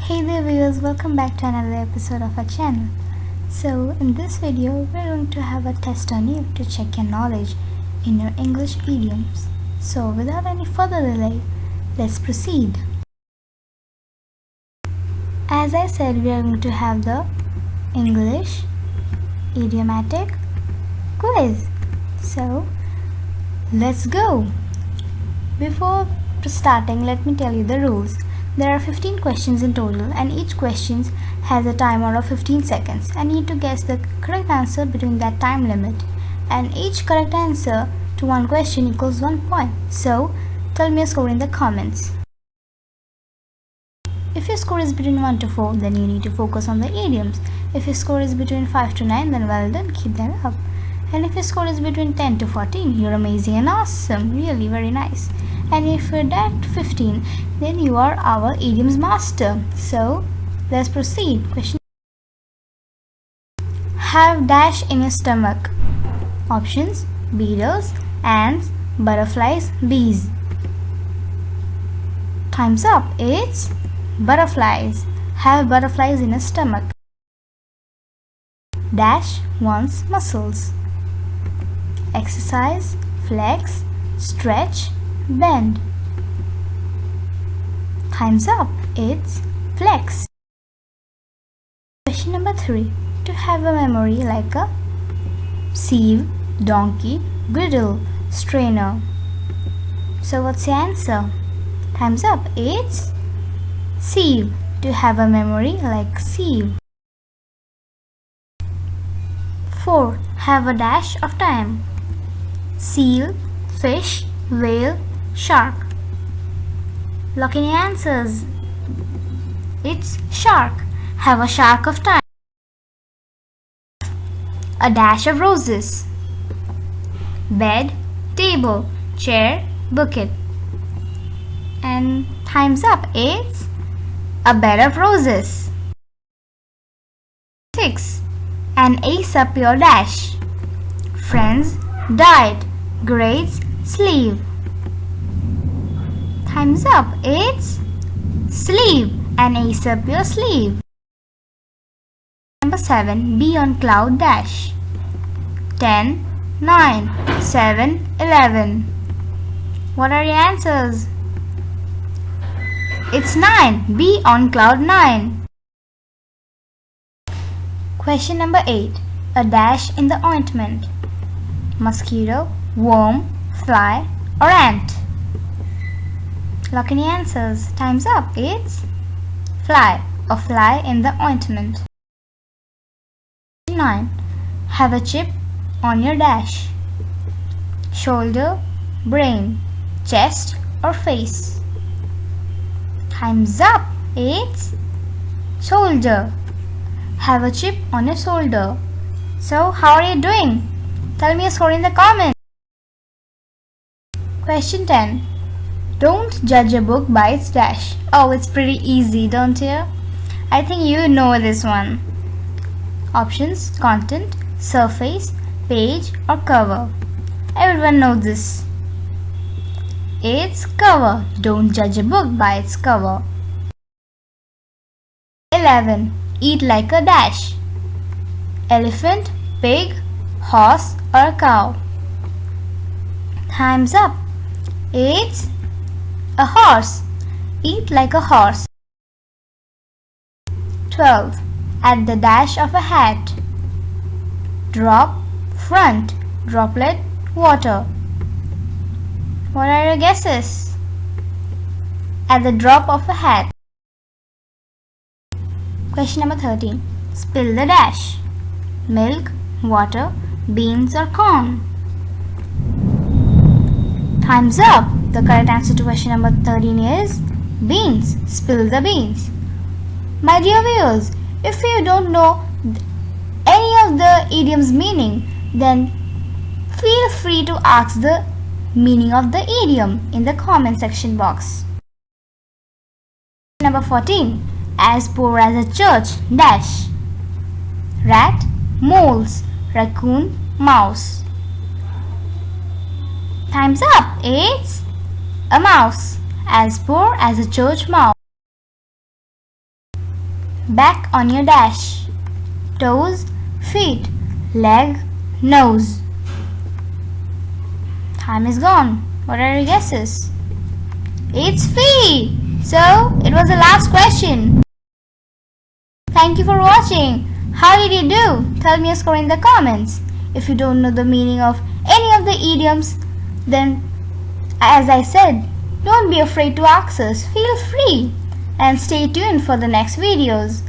Hey there viewers, welcome back to another episode of our channel. So in this video we're going to have a test on you to check your knowledge in your English idioms. So without any further delay, let's proceed. As I said, we are going to have the English idiomatic quiz. So let's go. Before starting, let me tell you the rules. There are 15 questions in total and each question has a timer of 15 seconds. I need to guess the correct answer between that time limit, and each correct answer to one question equals 1 point. So tell me your score in the comments. If your score is between 1 to 4, then you need to focus on the idioms. If your score is between 5 to 9, then well done, keep that up. And if your score is between 10 to 14, you're amazing and awesome, really very nice. And if you're at 15, then you are our idioms master. So let's proceed. Question: have dash in your stomach. Options: beetles, ants, butterflies, bees. Time's up. It's butterflies. Have butterflies in a stomach. Dash one's muscles. Exercise, flex, stretch, bend. Time's up. It's flex. Question number 3. To have a memory like a sieve, donkey, griddle, strainer. So what's the answer? Time's up. It's sieve. To have a memory like sieve. 4. Have a dash of time. Seal, fish, whale, shark. Lock in your answers. It's shark. Have a shark of time. A dash of roses. Bed, table, chair, bucket. And time's up. It's a bed of roses. 6. An ace up your dash. Friends, diet, grades, sleeve. Time's up. It's sleeve. An ace up your sleeve. Number 7. Be on cloud dash. 10, 9, 7, 11. What are your answers? It's 9. Be on cloud 9. Question number 8. A dash in the ointment. Mosquito, worm, fly, or ant. Lock in your answers. Time's up. It's fly. A fly in the ointment. 9. Have a chip on your dash. Shoulder, brain, chest, or face. Time's up. It's shoulder. Have a chip on your shoulder. So how are you doing? Tell me your score in the comments. Question 10. Don't judge a book by its dash. Oh, it's pretty easy, don't you? I think you know this one. Options: content, surface, page, or cover. Everyone knows this. It's cover. Don't judge a book by its cover. 11. Eat like a dash. Elephant, pig, horse, or cow. Time's up. It's a horse. Eat like a horse. 12. At the dash of a hat. Drop, front, droplet, water. What are your guesses? At the drop of a hat. Question number 13. Spill the dash. Milk, water, beans, or corn. Time's up. The correct answer to question number 13 is beans. Spill the beans. My dear viewers, if you don't know any of the idiom's meaning, then feel free to ask the meaning of the idiom in the comment section box. Number 14. As poor as a church dash. Rat, moles, raccoon, mouse. Time's up. It's a mouse. As poor as a church mouse. back on your dash. Toes, feet, leg, nose. Time is gone. What are your guesses? It's feet. So, it was the last question. Thank you for watching. How did you do? Tell me your score in the comments. If you don't know the meaning of any of the idioms, then as I said, don't be afraid to ask us. Feel free and stay tuned for the next videos.